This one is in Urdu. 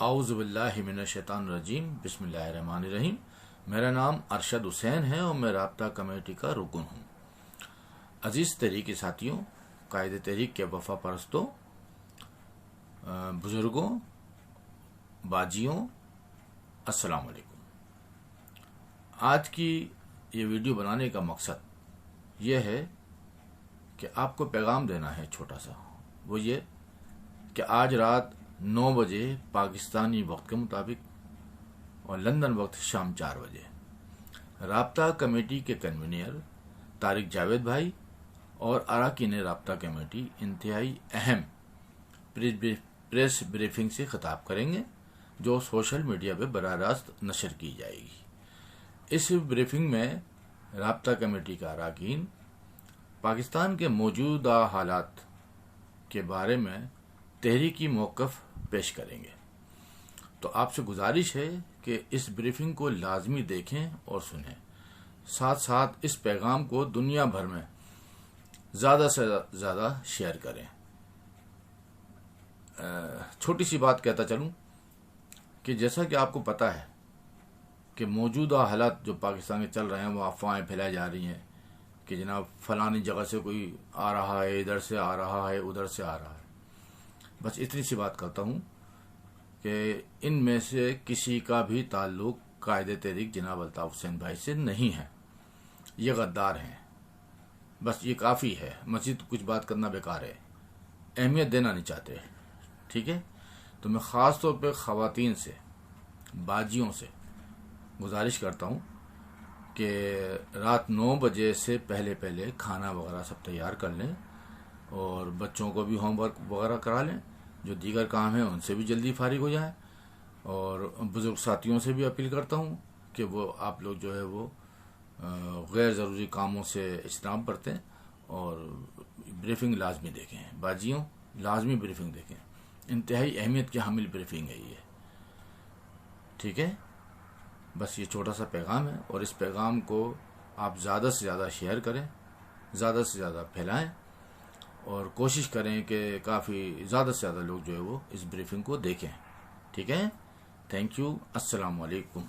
اعوذ باللہ من الشیطان الرجیم بسم اللہ الرحمن الرحیم۔ میرا نام ارشد حسین ہے اور میں رابطہ کمیٹی کا رکن ہوں۔ عزیز تحریک ساتھیوں، قائد تحریک کے وفا پرستوں، بزرگوں، باجیوں، السلام علیکم۔ آج کی یہ ویڈیو بنانے کا مقصد یہ ہے کہ آپ کو پیغام دینا ہے چھوٹا سا، وہ یہ کہ آج رات 9 بجے پاکستانی وقت کے مطابق اور لندن وقت شام 4 بجے رابطہ کمیٹی کے کنوینر طارق جاوید بھائی اور اراکین رابطہ کمیٹی انتہائی اہم پریس بریفنگ سے خطاب کریں گے، جو سوشل میڈیا پہ براہ راست نشر کی جائے گی۔ اس بریفنگ میں رابطہ کمیٹی کا اراکین پاکستان کے موجودہ حالات کے بارے میں تحریکی موقف پیش کریں گے۔ تو آپ سے گزارش ہے کہ اس بریفنگ کو لازمی دیکھیں اور سنیں، ساتھ ساتھ اس پیغام کو دنیا بھر میں زیادہ سے زیادہ شیئر کریں۔ چھوٹی سی بات کہتا چلوں کہ جیسا کہ آپ کو پتہ ہے کہ موجودہ حالات جو پاکستان میں چل رہے ہیں، وہ افواہیں پھیلائی جا رہی ہیں کہ جناب فلانی جگہ سے کوئی آ رہا ہے، ادھر سے آ رہا ہے، ادھر سے آ رہا ہے۔ بس اتنی سی بات کرتا ہوں کہ ان میں سے کسی کا بھی تعلق قائد تحریک جناب الطاف حسین بھائی سے نہیں ہے، یہ غدار ہیں۔ بس یہ کافی ہے، مزید کچھ بات کرنا بیکار ہے، اہمیت دینا نہیں چاہتے، ٹھیک ہے؟ تو میں خاص طور پہ خواتین سے، باجیوں سے گزارش کرتا ہوں کہ رات 9 بجے سے پہلے کھانا وغیرہ سب تیار کر لیں اور بچوں کو بھی ہوم ورک وغیرہ کرا لیں، جو دیگر کام ہیں ان سے بھی جلدی فارغ ہو جائیں۔ اور بزرگ ساتھیوں سے بھی اپیل کرتا ہوں کہ وہ آپ لوگ جو ہے وہ غیر ضروری کاموں سے اجتناب برتیں اور بریفنگ لازمی دیکھیں۔ باجیوں، لازمی بریفنگ دیکھیں، انتہائی اہمیت کی حامل بریفنگ ہے یہ، ٹھیک ہے؟ بس یہ چھوٹا سا پیغام ہے اور اس پیغام کو آپ زیادہ سے زیادہ شیئر کریں، زیادہ سے زیادہ پھیلائیں اور کوشش کریں کہ کافی زیادہ سے زیادہ لوگ جو ہے وہ اس بریفنگ کو دیکھیں، ٹھیک ہے؟ تھینک یو، السلام علیکم۔